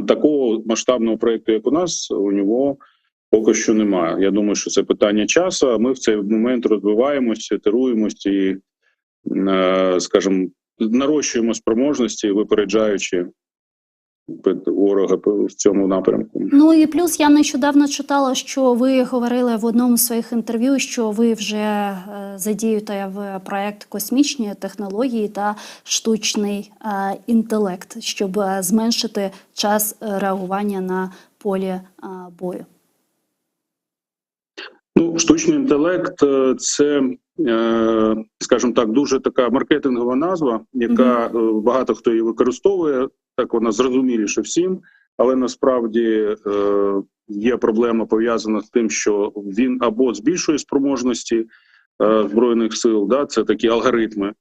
такого масштабного проєкту, як у нас, у нього поки що немає. Я думаю, що це питання часу, а ми в цей момент розвиваємося, ітеруємося і, скажімо, нарощуємо спроможності, випереджаючи ворога в цьому напрямку. Ну і плюс я нещодавно читала, що ви говорили в одному з своїх інтерв'ю, що ви вже задіюєте в проєкт космічні технології та штучний інтелект, щоб зменшити час реагування на полі бою. Ну, штучний інтелект – це, скажімо так, дуже така маркетингова назва, яка багато хто її використовує, так вона зрозуміліше всім, але насправді є проблема пов'язана з тим, що він або збільшує спроможності Збройних сил, да, це такі алгоритми,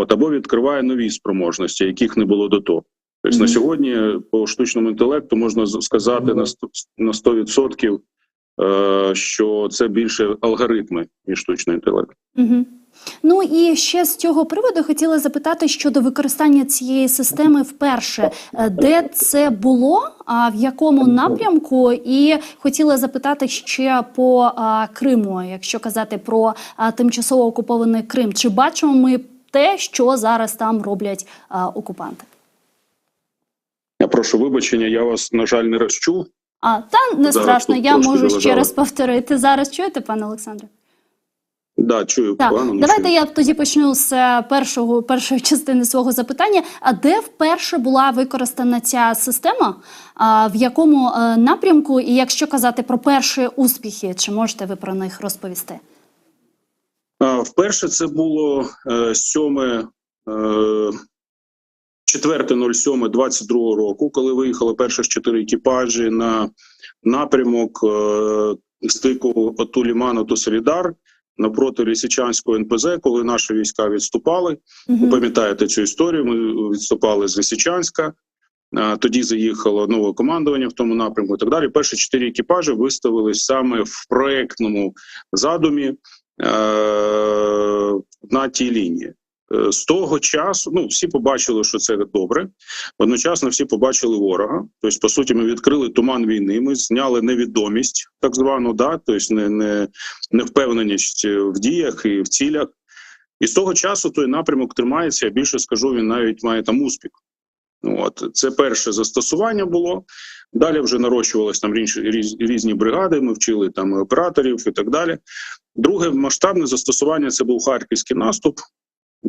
або відкриває нові спроможності, яких не було до того. Тобто на сьогодні по штучному інтелекту можна сказати на 100%, що це більше алгоритми, ніж штучний інтелект. Ну і ще з цього приводу хотіла запитати щодо використання цієї системи вперше. Де це було, в якому напрямку? І хотіла запитати ще по Криму, якщо казати про тимчасово окупований Крим. Чи бачимо ми те, що зараз там роблять окупанти? Я прошу вибачення, я вас, на жаль, не розчув. Та не страшно, я можу ще раз повторити. Зараз чуєте, пане Олександре? Да, чую. Погано. Давайте я тоді почну з першої частини свого запитання. А де вперше була використана ця система? В якому напрямку? І якщо казати про перші успіхи, чи можете ви про них розповісти? Вперше це було 4.07.22 року, коли виїхали перших 4 екіпажі на напрямок стику оту Ліману до Солідар, напроти Лисичанського НПЗ, коли наші війська відступали. Ви пам'ятаєте цю історію, ми відступали з Лисичанська, тоді заїхало нове командування в тому напрямку і так далі. Перші 4 екіпажі виставились саме в проєктному задумі на тій лінії. З того часу, всі побачили, що це добре. Одночасно всі побачили ворога. Тобто, по суті, ми відкрили туман війни, ми зняли невідомість, так звану, тобто невпевненість в діях і в цілях. І з того часу той напрямок тримається, я більше скажу, він навіть має там успіх. Це перше застосування було. Далі вже нарощувалися там різні бригади, ми вчили там операторів і так далі. Друге масштабне застосування – це був харківський наступ.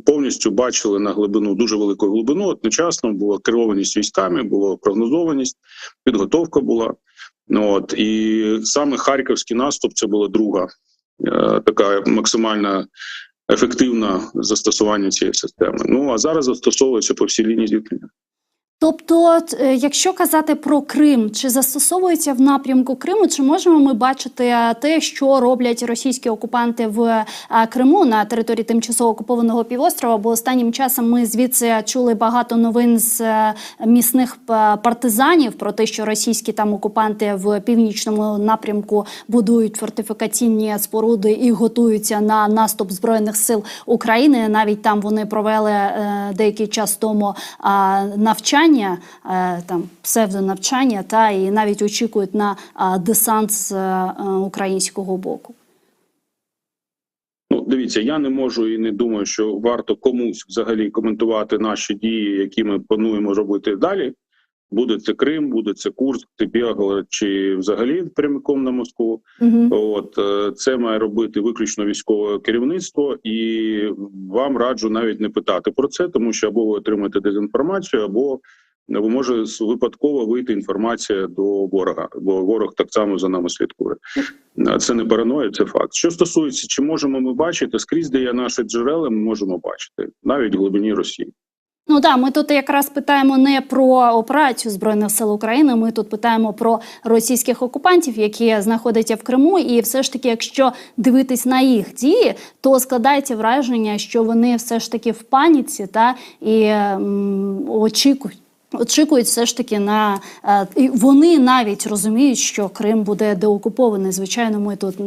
Повністю бачили на глибину, дуже велику глибину, одночасно була керованість військами, була прогнозованість, підготовка була. І саме харківський наступ – це була друга така максимальна ефективне застосування цієї системи. А зараз застосовується по всій лінії зіткнення. Тобто, якщо казати про Крим, чи застосовується в напрямку Криму, чи можемо ми бачити те, що роблять російські окупанти в Криму на території тимчасово окупованого півострова? Бо останнім часом ми звідси чули багато новин з місних партизанів про те, що російські там окупанти в північному напрямку будують фортифікаційні споруди і готуються на наступ Збройних сил України. Навіть там вони провели деякий час тому навчання, там псевдонавчання, і навіть очікують на десант з українського боку. Дивіться, я не можу і не думаю, що варто комусь взагалі коментувати наші дії, які ми плануємо робити далі. Буде це Крим, буде це Курськ, це Білгород, чи взагалі прямиком на Москву. Це має робити виключно військове керівництво, і вам раджу навіть не питати про це, тому що або ви отримаєте дезінформацію, або може випадково вийти інформація до ворога, бо ворог так само за нами слідкує. Це не параноя, це факт. Що стосується, чи можемо ми бачити, скрізь, де є наші джерела, ми можемо бачити, навіть в глибині Росії. Ми тут якраз питаємо не про операцію Збройних сил України, ми тут питаємо про російських окупантів, які знаходяться в Криму, і все ж таки, якщо дивитись на їх дії, то складається враження, що вони все ж таки в паніці, і очікують все ж таки і вони навіть розуміють, що Крим буде деокупований. Звичайно, ми тут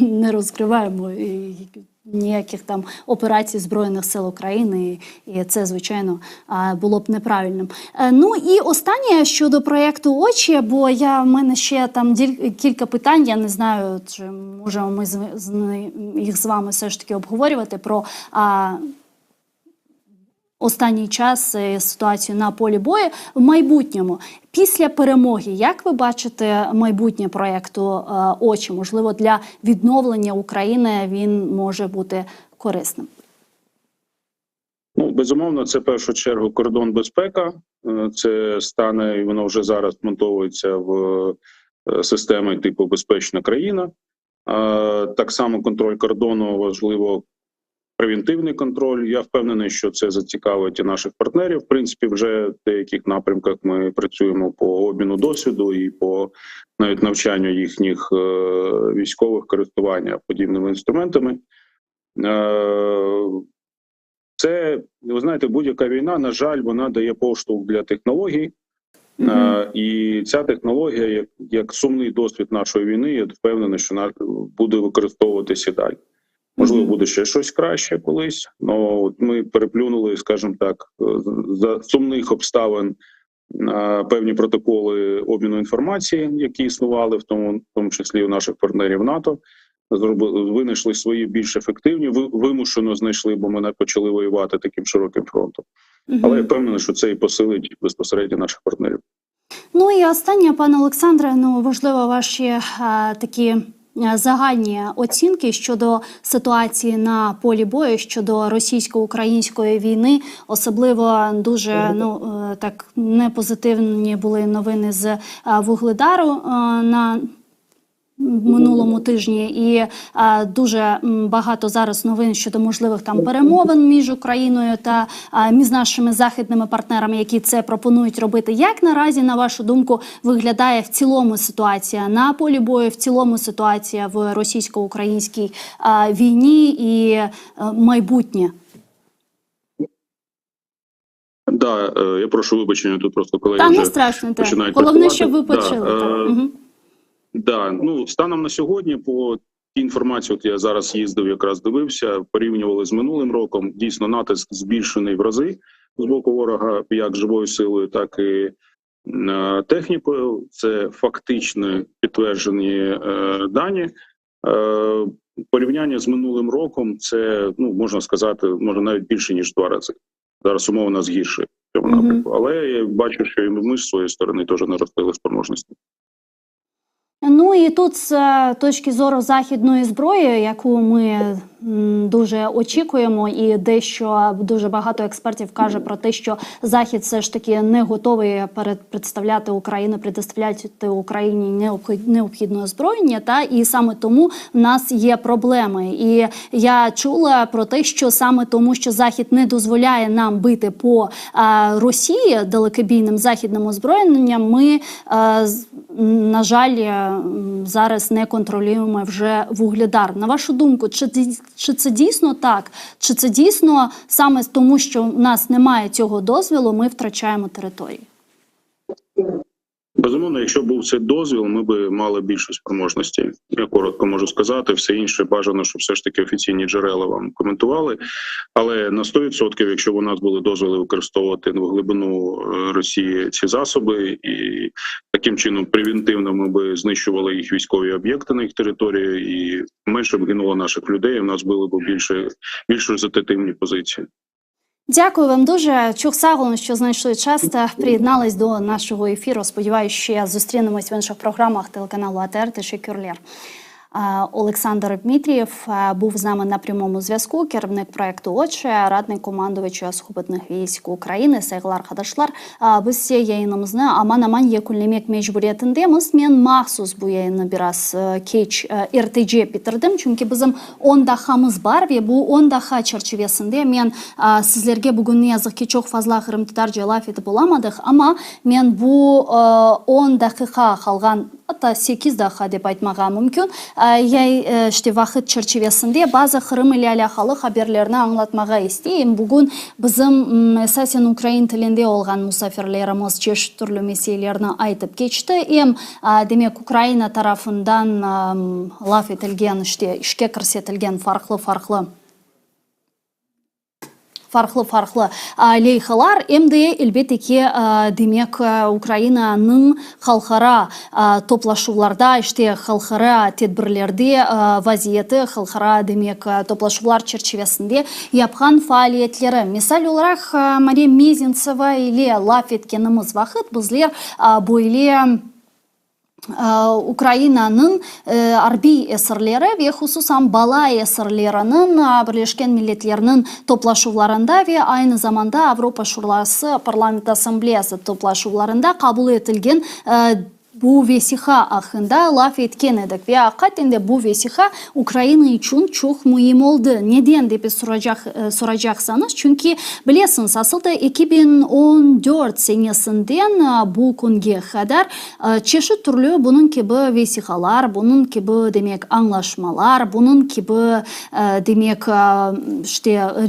не розкриваємо ніяких там операцій Збройних сил України, і це, звичайно, було б неправильним. І останнє щодо проєкту «Очі», бо в мене ще там кілька питань, я не знаю, чи можемо ми їх з вами все ж таки обговорювати, про останній час ситуацію на полі бою. В майбутньому, після перемоги, як ви бачите майбутнє проєкту «Очі»? Можливо, для відновлення України він може бути корисним? Безумовно, це в першу чергу кордон безпека. Це стане, і воно вже зараз монтується в системи типу «Безпечна країна». Так само контроль кордону важливо. Превентивний контроль. Я впевнений, що це зацікавить і наших партнерів. В принципі, вже в деяких напрямках ми працюємо по обміну досвіду і по навіть навчанню їхніх військових користування подібними інструментами. Це, ви знаєте, будь-яка війна, на жаль, вона дає поштовх для технологій. І ця технологія, як сумний досвід нашої війни, я впевнений, що буде використовуватися далі. Можливо, буде ще щось краще колись, але ми переплюнули, скажімо так, за сумних обставин певні протоколи обміну інформації, які існували, в тому числі у наших партнерів НАТО. Винайшли свої більш ефективні, вимушено знайшли, бо ми почали воювати таким широким фронтом. Але я впевнений, що це і посилить безпосередньо наших партнерів. І останнє, пане Олександре, важливо ваші такі загальні оцінки щодо ситуації на полі бою, щодо російсько-української війни. Особливо дуже так непозитивні були новини з Вугледару на минулому тижні, і дуже багато зараз новин щодо можливих там перемовин між Україною та між нашими західними партнерами, які це пропонують робити. Як наразі, на вашу думку, виглядає в цілому ситуація на полі бою, в цілому ситуація в російсько-українській війні і майбутнє? Я прошу вибачення, тут просто колеги вже починають. Головне, щоб ви почули. Станом на сьогодні, по тій інформації, я зараз їздив, якраз дивився, порівнювали з минулим роком, дійсно натиск збільшений в рази з боку ворога, як живою силою, так і технікою. Це фактично підтверджені дані. порівняння з минулим роком це, можна сказати, може навіть більше, ніж 2 рази. Зараз умови у нас гірші в цьому напрямку. Але я бачу, що і ми з своєї сторони теж наростили спроможності. Ну і тут з точки зору західної зброї, яку ми дуже очікуємо, і дещо дуже багато експертів каже про те, що Захід все ж таки не готовий предоставляти Україні необхідне озброєння, і саме тому в нас є проблеми. І я чула про те, що саме тому, що Захід не дозволяє нам бити по Росії далекобійним західним озброєнням, ми, на жаль, зараз не контролюємо вже Вугледар. На вашу думку, чи це дійсно так? Чи це дійсно саме тому, що в нас немає цього дозволу, ми втрачаємо території? Безумовно, якщо був цей дозвіл, ми б мали більше спроможності. Я коротко можу сказати, все інше бажано, щоб все ж таки офіційні джерела вам коментували. Але на 100%, якщо б у нас були дозволи використовувати в глибину Росії ці засоби, і таким чином превентивно ми б знищували їх військові об'єкти на їх території, і менше б гинуло наших людей, у нас були б більш результативні позиції. Дякую вам дуже. Чухсагон, що знайшли час та приєднались до нашого ефіру. Сподіваюся, ще зустрінемось в інших програмах телеканалу АТR. Тешекюрлєр. Олександр Дмитрієв був з нами на прямому зв'язку, керівник проєкту «Очі», радник командувача Сухопутних військ України, Сайглар Хадашлар. Biz size yayınımızda aman yekunlemek mecburiyetindemiz. Men mahsus bu yayını biraz geç ertece bitirdim. Çünkü bizim 10 dakikamız var ve bu 10 dakika çerçevesinde men sizlerge bugün ne yazık ki çok fazla hırımtıdarca laf edip olamadık. Ama men bu 10 dakika kalgan, hatta 8 dakika dep aytmaga mümkün. Vaqt çerçevesinde bazı Kırım ile alakalı haberlerini anlatmaga isteyim. Bugün bizim esasen Ukrayn tilinde olgan musafirlerimiz çeşit türlü meselelerini aytıp geçti. Demek Ukrayna tarafından laf etilgen, işke kirsetilgen farklı leyhalar, hem de elbette ki demek Ukrayna'nın halkara toplaşıvlarda, halkara tedbirlerde vaziyeti, halkara demek toplaşıvlar çerçevesinde yapılan faaliyetleri. Misal olarak Maria Mezintseva ile laf etkenimiz vakit bizler böyle Ukrayna'nın harbi esirleri ve hususan bala esirlerinin Birleşken Milletler'in toplaşıvlarında ve aynı zamanda Avrupa Şurası Parlament Asambleyası toplaşıvlarında kabul edilgen bu vesiha hakkında laf etken edik ve hakikaten bu vesiha Ukrayna için çok mühim oldu. Neden diye soracaksanız, çünkü biliyorsunuz aslında 2014 senesinden bu günge kadar çeşit türlü bunun gibi vesihalar, bunun gibi demek anlaşmalar, bunun gibi demek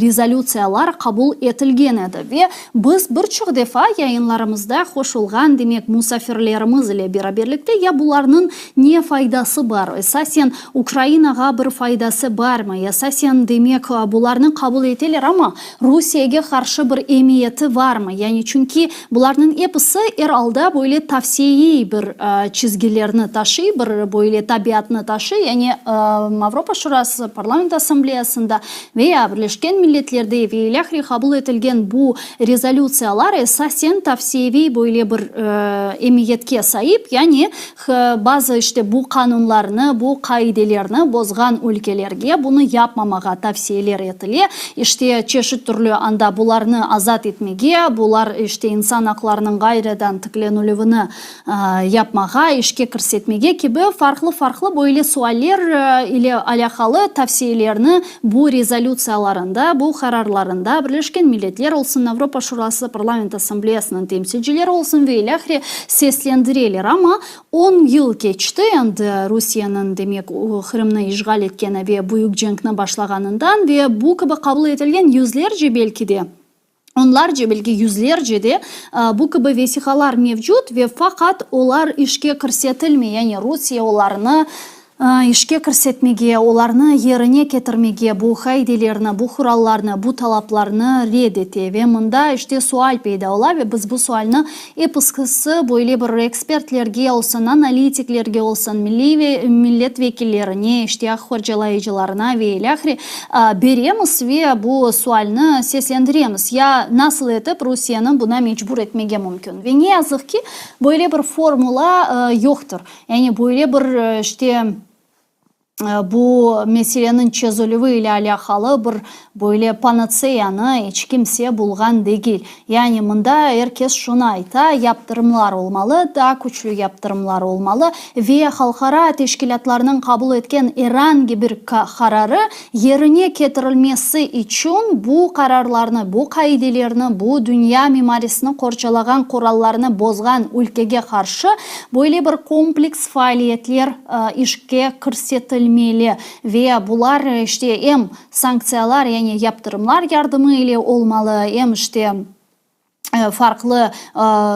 rezolüsyalar kabul edilgen edi ve biz birçok defa yayınlarımızda koşulgan demek musafirlerimiz ile beraberlikte ya bularının ne faydası var? Esasen Ukrayna'ga bir faydası var mı? Esasen demek bularını kabul etilir ama Rusya'ya karşı bir emniyeti var mı? Yani çünkü bularının hepsi herhalde böyle tavsiyeyi bir çizgilerini taşıyor, bir böyle tabiatını taşıyor. Yani Avrupa Şurası Parlament Asambleyası'nda veya Birleşken Milletler'de ve ilahri kabul edilgen bu rezolüsyalar esasen tavsiyevi böyle bir emniyetke sahip. Yani bazı bu kanunlarını, bu kaidelerini bozgan ülkelerge bunu yapmamaga tavsiyeler etilir. Çeşit türlü anda bularını azat etmege, bular insan haklarının gayreden tıklenülüvünü yapmaga, işke kirsetmege gibi farklı böyle sualler ile alakalı tavsiyelerini bu rezolüsyalarında, bu kararlarında Birleşken Milletler olsun, Avrupa Şurası Parlament Asambleyası'nın temsilcileri olsun ve ilahri seslendirilir. Ama 10 yıl geçti Rusya'nın demek Kırım'ı işgal etkeni ve büyük cenkini başlaganından ve bu gibi kabul edilgen yüzlerce belki de onlarca belki yüzlerce de bu gibi vesihalar mevcut ve fakat onlar işke kirsetilmiyor. Yani Rusya onlarını ишке кірсетмеге, оларны еріне кетірмеге, бұл хайделеріні, бұл құралларыны, бұл талапларыны ред етеве. Мында іште суал пейда олаве. Біз бұл суалны эпіскісі бойле бір экспертлерге олсын, аналитиклерге олсын, миллет векілеріне, іште ақхорджалайыжыларына вейләхре береміз ве бұл суалны сеслендіреміз. Я насыл етіп Русияның бұна мечбур етмеге мүмкін. Вене азықки бойле бір формула йоқтыр. Яғни бойле бір іште bu meselenin çözülüvü ile alakalı bir böyle panaceyanı hiç kimse bulgan değil. Yani mında herkes şunu ayta, yaptırımlar olmalı, daha güçlü yaptırımlar olmalı ve halkara teşkilatlarının kabul etken herhangi bir kararı yerine getirilmesi için bu kararlarını, bu kaidelerini, bu dünya mimarisini korçalagan kurallarını bozgan ülkege karşı böyle bir kompleks faaliyetler işke kırsetilmeli ve bular işte hem sanksiyalar yani yaptırımlar yardımı ile olmalı hem işte farklı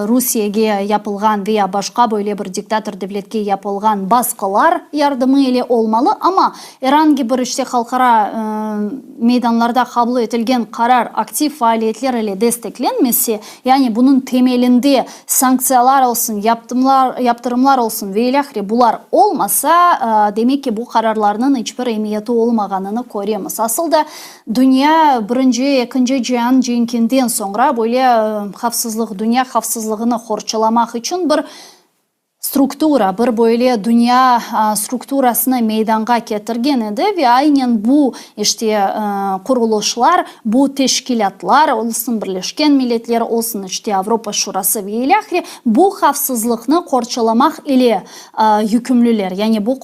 Rusiyaga yapılgan veya başka böyle bir diktatör devletke yapılgan baskılar yardımı ile olmalı ama herhangi bir işte halkara meydanlarda kabul edilgen karar aktif faaliyetler ile desteklenmesi yani bunun temelinde sanksiyalar olsun yaptırımlar olsun veylahri bular olmasa demek ki bu kararlarının hiçbir emniyeti olmaganını koyuyoruz. Asıl da dünya birinci, ikinci cihan cenginden sonra böyle dünya xavfsızlığını korçalamak için bir struktura, bir böyle dünya strukturasını meydanga getirgen edi ve aynen bu işte kuruluşlar, bu teşkilatlar olsun Birleşken Milletler olsun işte Avrupa Şurası ve ilahri bu xavfsızlığını korçalamak ile yükümlüler. Yani bu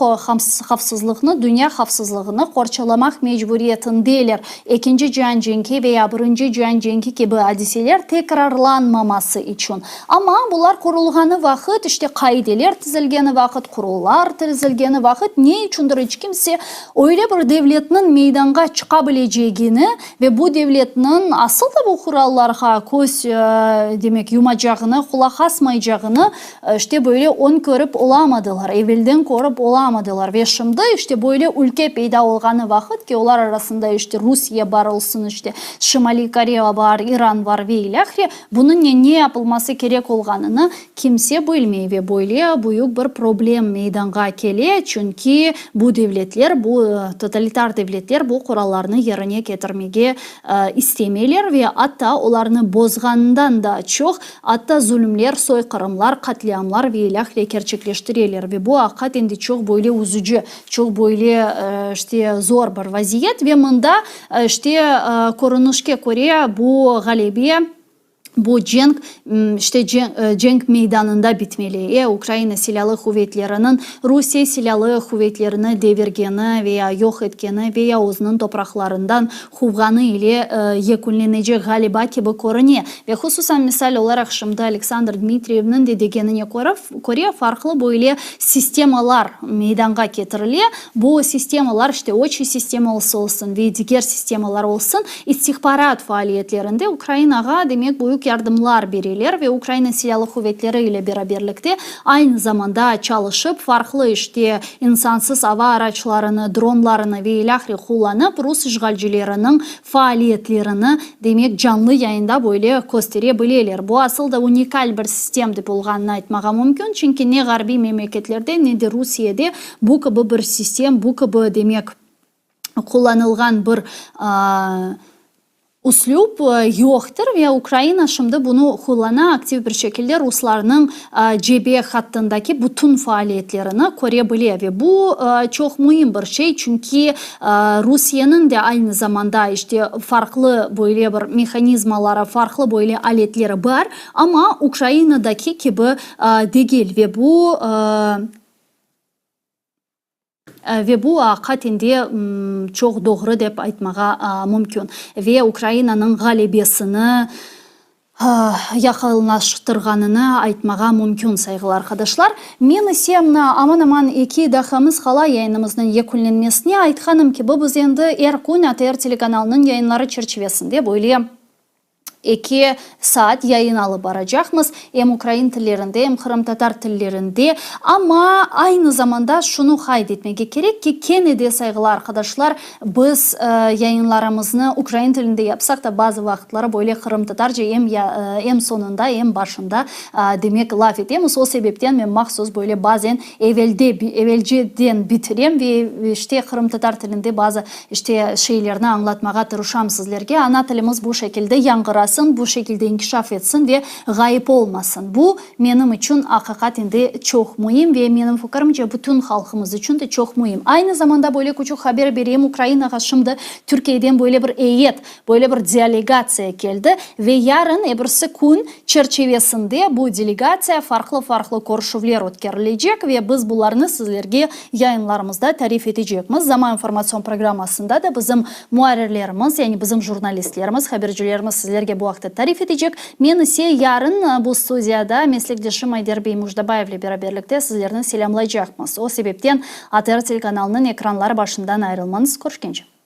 xavfsızlığını, dünya xavfsızlığını korçalamak mecburiyetindeler. İkinci Cihan Cengi veya Birinci Cihan Cengi gibi hadiseler tekrarlanmaması için. Ama bunlar kurulğanı vakit işte kaydeler tizilgeni vakit, kurullar tizilgeni vakit ne içindir hiç kimse öyle bir devletinin meydanga çıkabileceğini ve bu devletinin asıl da bu kurallarga köz demek yumacağını, kulak asmayacağını işte böyle on görüp olamadılar, evvelden görüp olamadılar ve şimdi işte böyle ülke peyda olganı vakit ki onlar arasında işte Rusya var olsun, işte Şimali Koreya var, İran var ve ilahri bunun ne yapılması gerek olganını kimse bilmiyor ve böyle büyük bir problem meydanga geliyor çünkü bu devletler, bu totalitar devletler bu kurallarını yerine getirmeye istemeler ve hatta onlarını bozgandan da çok hatta zulümler, soykırımlar, katliamlar ve ilahre gerçekleştiriyorlar ve bu hakikaten de çok böyle üzücü, çok böyle işte zor bir vaziyet ve bunda işte korunuşke Koreya bu galibiye bu cenk meydanında bitmeli. Ukrayna silahlı kuvvetlerinin Rusya silahlı kuvvetlerini devirgeni veya yok etkeni veya o'zining topraklarından huvgani ile yekunlanacak galiba gibi görünüyor. Ve hususan misal olarak şimdi Alexander Dmitriev'nin dediğine göre farklı böyle sistemalar meydanga getiriliyor. Bu sistemalar işte OÇI sisteması olsun ve diğer sistemalar olsun istihbarat faaliyetlerinde Ukrayna'ga demek büyük yardımlar verirler ve Ukrayna silahlı kuvvetleri ile beraberlikte aynı zamanda çalışıp farklı işte insansız hava araçlarını, dronlarını ve ilahri kullanıp Rus işgalcilerinin faaliyetlerini demek canlı yayında böyle gösterebilirler. Bu asıl da unikal bir sistemde bulganını aytmağa mümkün. Çünkü ne garbi memleketlerde ne de Rusya'da bu gibi bir sistem, bu gibi demek kullanılgan bir uslub yoktur ve Ukrayna şimdi bunu kullana aktif bir şekilde Ruslarının cebe hattındaki bütün faaliyetlerini koruyabiliyor ve bu çok mühim bir şey çünkü Rusya'nın da aynı zamanda işte farklı böyle bir mekanizmaları, farklı böyle aletleri var ama Ukrayna'daki gibi değil ve bu hakikaten de çok doğru dep aytmağa mümkün ve Ukrayna'nın galibiyesini yakınlaştırganını aytmağa mümkün saygılı arkadaşlar. Men ise aman iki dakikamız kala yayınımızın yekunlenmesine aytkanım ki bu biz endi Erkun ATR telekanalının yayınları çerçevesinde böyle 2 saat yayın alıp baracakmız. Hem Ukrayna tillerinde hem Kırım Tatar tillerinde. Ama aynı zamanda şunu kaydetmek gerek ki Kennedy saygılı arkadaşlar, biz yayınlarımızı Ukrayna tilinde yapsak da bazı vakitleri böyle Kırım Tatarca hem sonunda hem başında demek laf edemiz. O sebepten ben mahsus böyle bazen evvelceden bitireyim ve işte Kırım Tatar tilinde bazı işte şeylerini anlatmaya tırışam sizlerge. Ana tilimiz bu şekilde yankırasın, bu şekilde inkişaf etsin ve gayip olmasın. Bu benim için hakikatinde çok mühim ve benim fikrimce bütün halkımız için de çok mühim. Aynı zamanda böyle küçük haber vereyim. Ukrayna'ya şimdi Türkiye'den böyle bir heyet, böyle bir delegasya geldi ve yarın öbürsü gün çerçevesinde bu delegasya farklı görüşmeler ötkerilecek ve biz bunlarını sizlerge yayınlarımızda tarif edeceğimiz. Zaman informasyon programmasında da bizim muharrirlerimiz, yani bizim jurnalistlerimiz, habercilerimiz sizlerge bu vakti tarif edecek. Men ise yarın bu stüdyada meslektaşım Ayderbey Mujdabayev ile beraberlikte sizlerden selamlayacakmız. O sebepten ATR telekanalının ekranları başından ayrılmanız. Görüşkence.